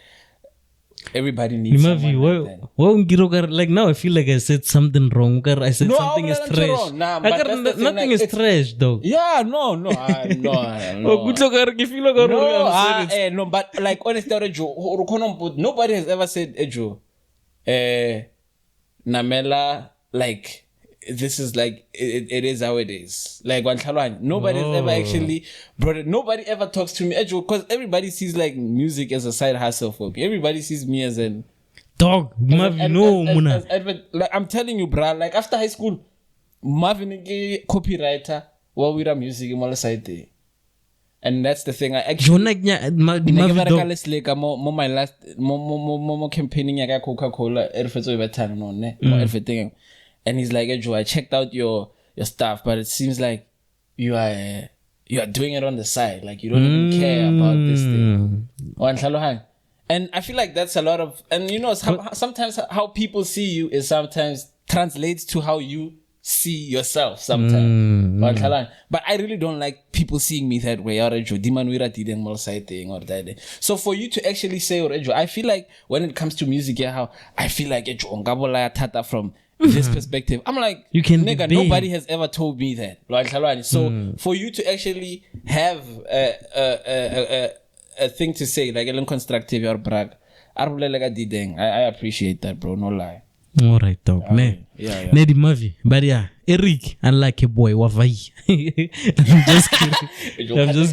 everybody needs someone like that. Like, now I feel like I said something wrong. I said something is trash. Nah, nothing is trash, dog. Yeah, no. No, but, like, honestly, nobody has ever said, Ejo, Namela, like, this is like it is how it is. Like nobody has ever actually brought it. Nobody ever talks to me because everybody sees like music as a side hustle for me. Everybody sees me as an dog. Like I'm telling you, bruh, like after high school, Marvin copywriter while we were music in my side. And that's the thing. I actually my last campaigning I got Coca-Cola everything. And he's like, hey, Joe, I checked out your stuff, but it seems like you are doing it on the side. Like you don't even care about this thing. And I feel like that's a lot of, and you know, sometimes how people see you is sometimes translates to how you see yourself sometimes. But I really don't like people seeing me that way. So for you to actually say, I feel like when it comes to music, how I feel like from this perspective, I'm like, you can nigga, nobody has ever told me that. So for you to actually have a thing to say, like a constructive or brag, I appreciate that, bro. No lie. All right, dog. Yeah. Nedi Mavi, but yeah, Eric, unlike a boy, wafai. I'm just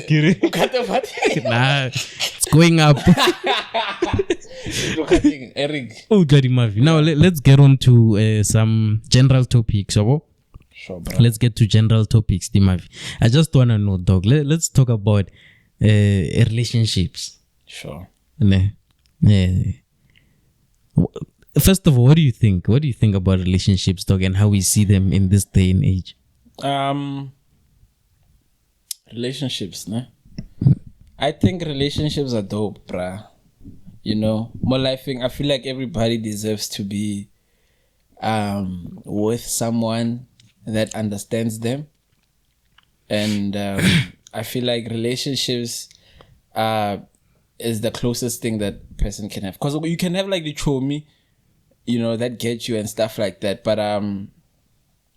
kidding. Nah, it's going up. Eric. Oh, Daddy Mavi. Now let's get on to some general topics, Sure, bro. Let's get to general topics, Dimavi. I just wanna know, dog. Let's talk about relationships. Sure. First of all, what do you think? What do you think about relationships, dog, and how we see them in this day and age? Relationships, ne? I think relationships are dope, bruh. You know, more life thing. I feel like everybody deserves to be with someone that understands them, and I feel like relationships is the closest thing that person can have. Because you can have like the chomi, you know, that get you and stuff like that. But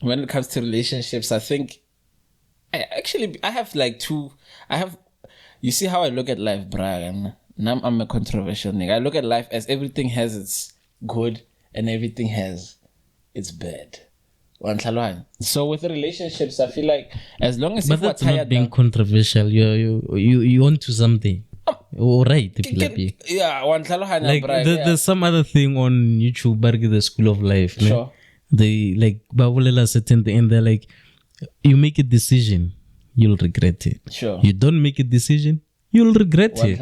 when it comes to relationships, I think I have like two. You see how I look at life, Brian. Now I'm a controversial nigga. I look at life as everything has its good and everything has its bad. So with the relationships, I feel like as long as But if we're that's not tired being now, controversial. You onto something. All right, yeah, like there's some other thing on YouTube, the School of Life. Sure. They like babulela certain thing, and they're like, you make a decision, you'll regret it. Sure. You don't make a decision, you'll regret it.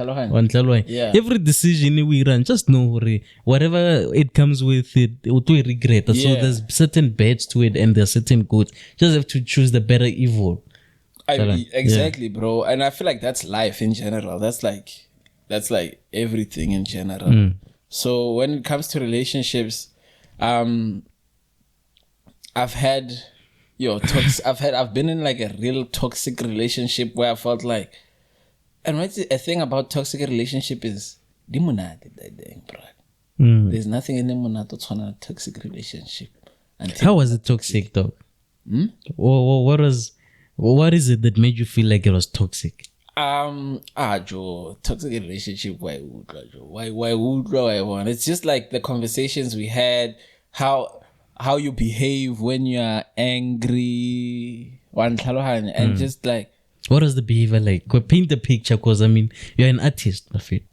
Yeah. Every decision we run, just know whatever it comes with it, we regret. So Yeah. there's certain bads to it and there's certain goods. Just have to choose the better evil. Exactly, bro. And I feel like that's life in general. That's like everything in general. So when it comes to relationships, I've been in like a real toxic relationship where I felt like, and what's a thing about toxic relationship is bro. There's nothing in a toxic relationship. How was it toxic, though? What is it that made you feel like it was toxic? Joe, toxic relationship. Why want? It's just like the conversations we had, how you behave when you are angry, and just like. What was the behavior like? Paint the picture, because I mean, you're an artist, Rafid.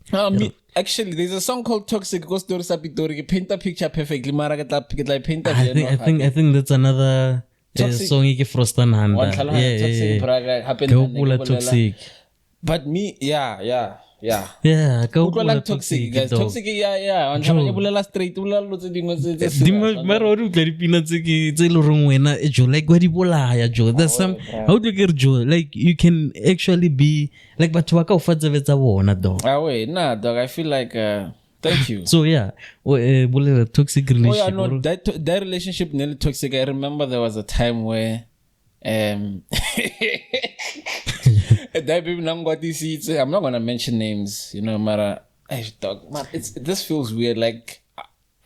Actually, there's a song called Toxic. Paint the picture perfectly. I think that's another song you get Frostan Handa. Toxic. But me, yeah. Toxic, guys. Toxic, yeah. On Joe. Straight, like what Joe. There's some how do you get Joe? Like you can actually be like but dog. Wait, nah, dog. I feel like thank you. So yeah, toxic relationship. Oh yeah, no, that relationship nearly toxic. I remember there was a time where that baby I'm not gonna mention names, Mara. Dog, man, this feels weird. Like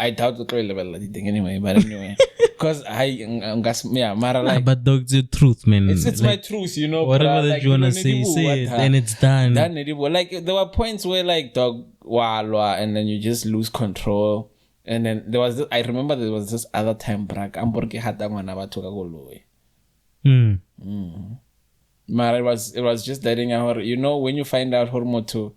I doubt the trail level thing anyway, but anyway, because Mara, like, but dog, the truth, man. It's like, my truth, Whatever that you wanna say it, and it's done. Like there were points where like dog and then you just lose control, and then I remember there was this other time, Mara, it was just that when you find out hormoto.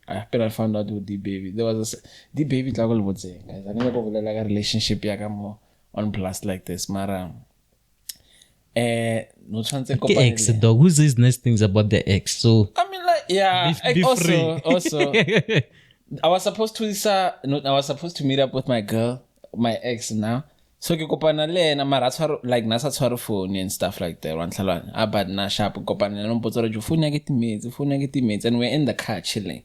I found out with the baby. There was the baby tagol would say, guys. I never go like a relationship more on plus like this. Mara. No chance. Ex dog. Who says nice things about the ex? So I mean, like, yeah. Also, I was supposed to meet up with my girl, my ex now. So ke kopana le ena mara like nasa tshware phone and stuff like that. But na sharp kopana no mpotso re phone ya ke timetsi, and we're in the car chilling.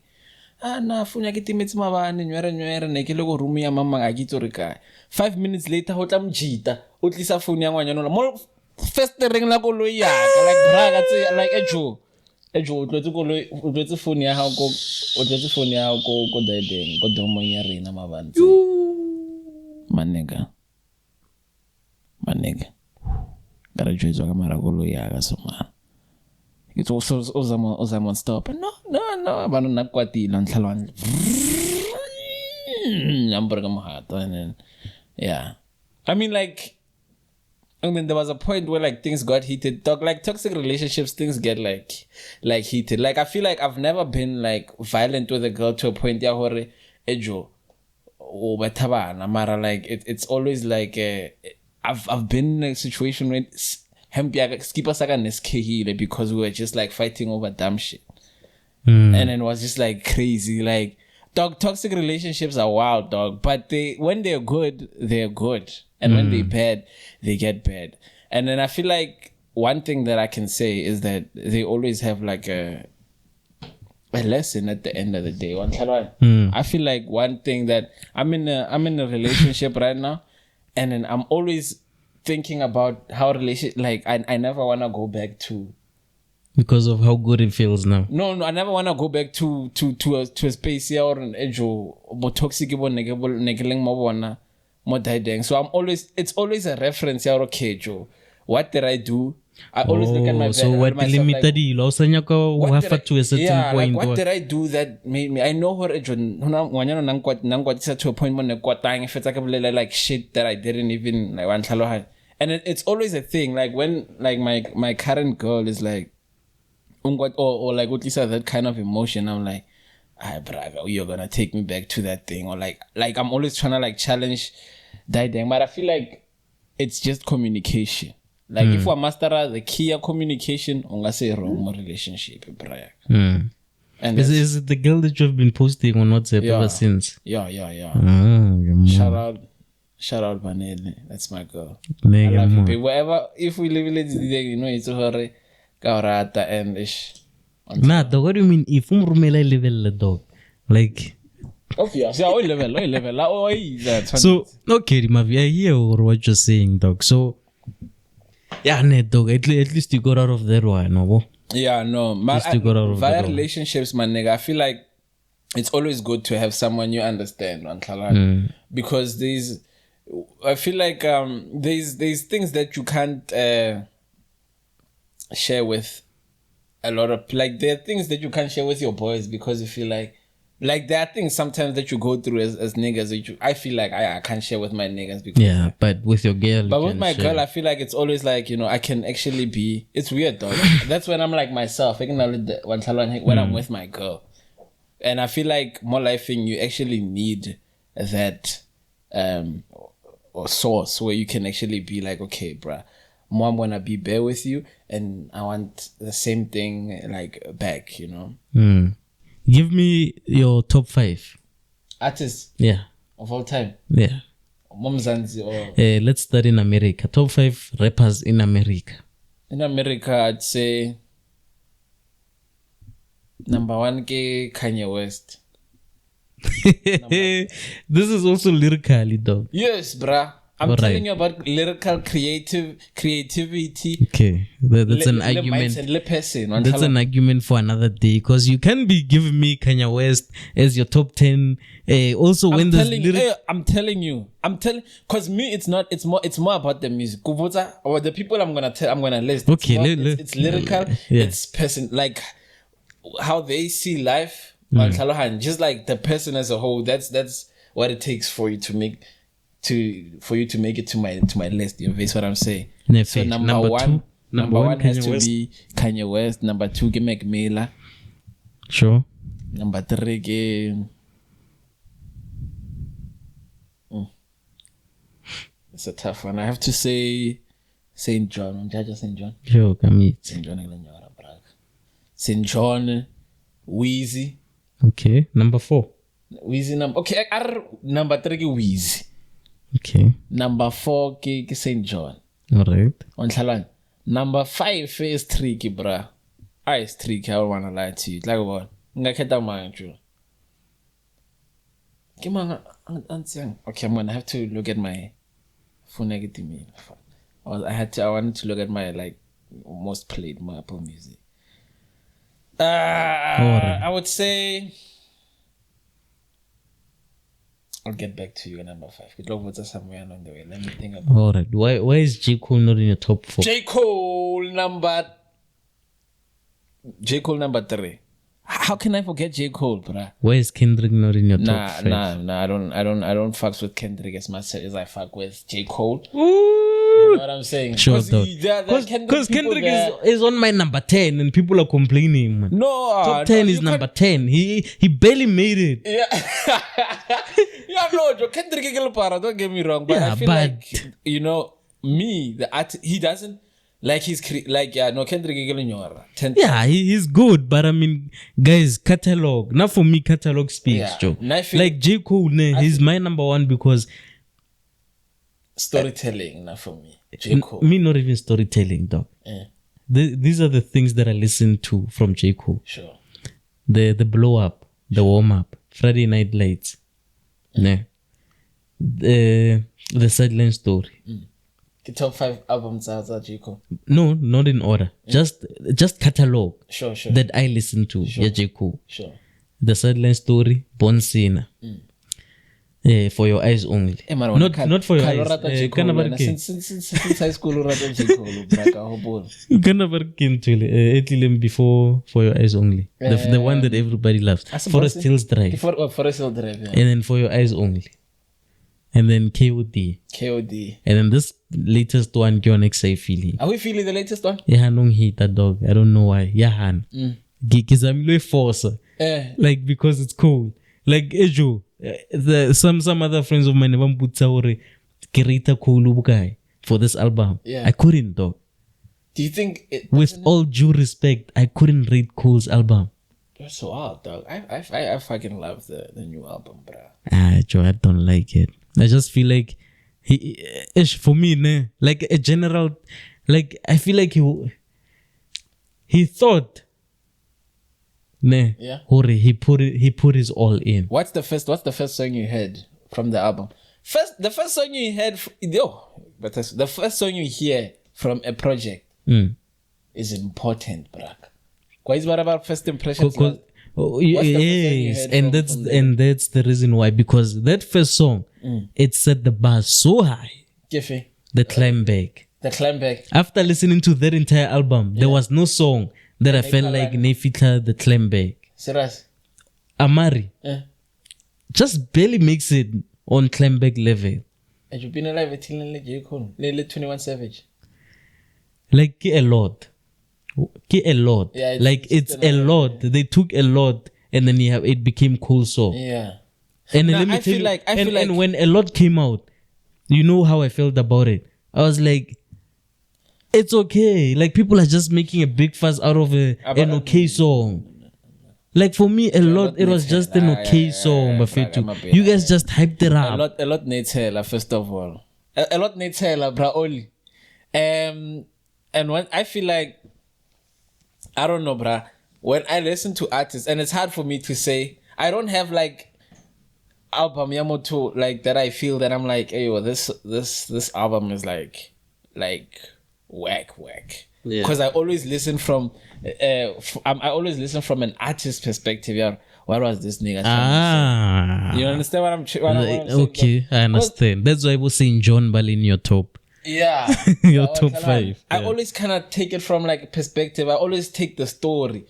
Na phone ya ke timetsi mabane nywere ne ke le go room ya mama ga ke tsore kae. 5 minutes later ho tla mjita o tlisa phone ya ngwanyana mo first ring la koloi ya ka like braga tse like ejo o tletse phone ya hao ko daedeng ko domo ya rena mabantse manega gara jwetswa ka mara koloi ya ka somana it's also ozama stop no bana na kwatile ntlhalwane amburga mohato, and then yeah, I mean there was a point where like things got heated. Like toxic relationships, things get like heated. Like I feel like I've never been like violent with a girl to a point ya hore ejo o bethabana mara like it's always like I've been in a situation where skipper saga neskehile because we were just like fighting over dumb shit. And then it was just like crazy. Like toxic relationships are wild, dog. But when they're good, they're good. And when they're bad, they get bad. And then I feel like one thing that I can say is that they always have like a lesson at the end of the day. I feel like one thing that I'm in a relationship right now, and then I'm always thinking about how like I never want to go back to, because of how good it feels now. No, I never want to go back to a space here or an edge or toxic more. So it's always a reference here. Okay, Joe, what did I do I always look at my so what limited you also have to a certain point. Like, what did I do that made me? I know what it was to a point when if it's like shit that I didn't even like. And it's always a thing. Like when like my current girl is like, or like what you said, that kind of emotion. I'm like, braga, you're gonna take me back to that thing, or like I'm always trying to like challenge that thing. But I feel like it's just communication. Like if we master the key of communication, unga say wrong relationship, braga. And is it the girl that you've been posting on WhatsApp ever since? Yeah. Shout out Vanille. That's my girl. I love you. Whatever, if we live it today, you know it's her Gaurata and ish. Nah, dog, what do you mean if umrumela level the dog? Like obviously, I level. So okay, Mavi, I hear what you're saying, dog. So yeah, dog, at least you got out of that one, no? Yeah, no. Via relationships, my nigga, I feel like it's always good to have someone you understand, because I feel like there's things that you can't share with a lot of, like, there are things that you can't share with your boys because you feel like there are things sometimes that you go through as niggas that I feel like I can't share with my niggas because but with your girl, but with my girl I feel like it's always like, you know, I can actually be, it's weird though. That's when I'm like myself. I can when I'm with my girl, and I feel like more life thing, you actually need that or source where you can actually be like, okay, bruh, I'm gonna be bare with you, and I want the same thing like back, you know. Give me your top 5 artists. Yeah. Of all time. Yeah. Momzanzi or let's start in America. Top 5 rappers in America. In America, I'd say number 1 Kanye West. This is also lyrically, dog. Yes, bruh. I'm telling you about lyrical creativity. Okay, that's an argument. That's an argument for another day, because you can be giving me Kanye West as your top 10. Also, when there's I'm telling you, because me, it's more about the music. Or the people I'm gonna list. Okay, it's lyrical. Yeah. It's person, like how they see life. Just like the person as a whole. That's what it takes for you to make. For you to make it to my list, you know, what I'm saying. So number one has to be Kanye West. Number 2 Mac Miller. Sure. Number 3 it's a tough one. I have to say St. John. St. John. Sure, come St. John, Weezy. Okay, number 4. Weezy number 3 Weezy. Okay. Number 4 St. John. All right. On number 5 is tricky, bruh. It's tricky. I don't wanna lie to you. Like what? Ngaketa manju. Okay, I'm gonna have to look at my phone. I wanted to look at my like most played my Apple Music. I would say. I'll get back to you at number 5. It was somewhere along the way. Let me think about it. All right. Why is J. Cole not in your top 4? J. Cole number 3. How can I forget J. Cole, bruh? Why is Kendrick not in your top 5? Nah. I don't fuck with Kendrick as much as I fuck with J. Cole. Ooh. You know what I'm saying? Sure, because Kendrick is on my number 10 and people are complaining, man. No, top 10 is number 10. He barely made it. Yeah, no, Kendrick is don't get me wrong, but I feel like, you know, me, the artist, he doesn't like Kendrick is yeah, he's good, but I mean, guys, catalog. Not for me, catalog speaks, Joe. Like J. Cole, he's my number 1 because storytelling, not for me. J. Cole. Me, not even storytelling, dog. These are the things that I listen to from J. Cole. Sure. The blow up, the warm up, Friday Night Lights. The Sideline Story. The top 5 albums of J. Cole. No, not in order. Just catalog. Sure. That I listen to. Sure. Yeah, J. Cole. Sure. The Sideline Story, Bon Cena. For your eyes only. Not for your eyes. Since high school, you rata J. Cole, braka, hobo. Before For Your Eyes Only. The one that everybody loves. Forest Hills Drive. Forest Hills Drive, yeah. And then For Your Eyes Only. And then KOD. And then this latest one, Gyonex Say Feeling. Are we feeling the latest one? Yeah, no hate that dog. I don't know why. Yeah, Han. Gizamilo force. Like, because it's cold. Like, Ejo. Some other friends of mine never put Saure Kirita Kolu guy for this album. Yeah. I couldn't, dog. Do you think with all due respect, I couldn't rate Cole's album? That's so hard, dog. I fucking love the new album, bruh. Joe, I don't like it. I just feel like for me, ne, like a general, like I feel like he thought, ne, yeah. He put his all in. What's the first song you heard from the album? The first song you heard, but the first song you hear from a project is important, bruh. What is about first impressions? Yes, and that's the reason why, because that first song it set the bar so high. The Climb Back. After listening to that entire album, there was no song that I felt like Nefita the Climb Back. Serious? Amari just barely makes it on Climb Back level. Have you been alive until J. Cole? 21 Savage. Like a lot. Yeah, it's a lot. They took a lot, and then it became cool song. Yeah. And let me tell you, and when a lot came out, you know how I felt about it. I was like, it's okay. Like, people are just making a big fuss out of an okay song. Like, for me, a lot, it was just an okay song. You guys just hyped it up. A lot needs hella, first of all. A lot needs hella, bro, only. And when I feel like, I don't know, bruh. When I listen to artists, and it's hard for me to say, I don't have like album Yamoto like that. I feel that I'm like, hey, well, this album is like whack. Yeah. Because I always listen from, I always listen from an artist perspective. Yeah, what was this nigga? You understand what I'm saying? Okay, I understand. That's why I was saying John Ball in your top. Yeah. Your top 5. I always kind of take it from like a perspective. I always take the story.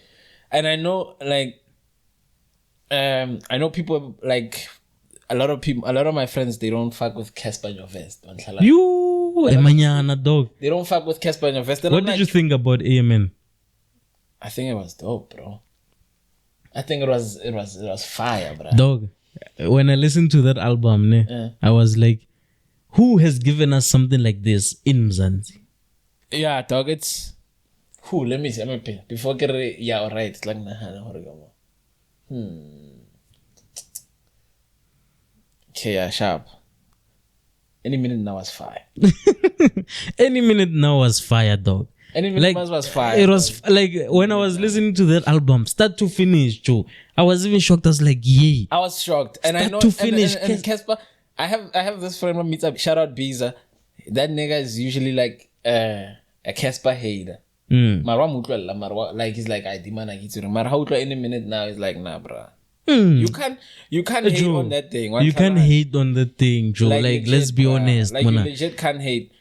And I know like I know people like a lot of my friends, they don't fuck with Casper Nyovest. Emanyana dog. They don't fuck with Casper Nyovest. What did you think about AMN? I think it was dope, bro. I think it was fire, bro. Dog. When I listened to that album, I was like, who has given us something like this in Mzansi? Yeah, dog, it's... Who? Let me see. Before yeah, alright. It's like... Okay, yeah, sharp. Any minute now was fire. Any minute now was fire, dog. Any minute now was fire. It was like, when I was listening to that album, start to finish, too, I was even shocked. I was like, yay. I was shocked. And start I know... to finish. And Casper... I have this friend who meets up. Shout out Biza. That nigga is usually like a Casper hater. Marwa like he's like I demand Marwa any minute now is like nah, bruh. You can't hate Joe, on that thing. You can't hate on the thing, Joe. Like legit, let's be honest. Like you legit can't hate.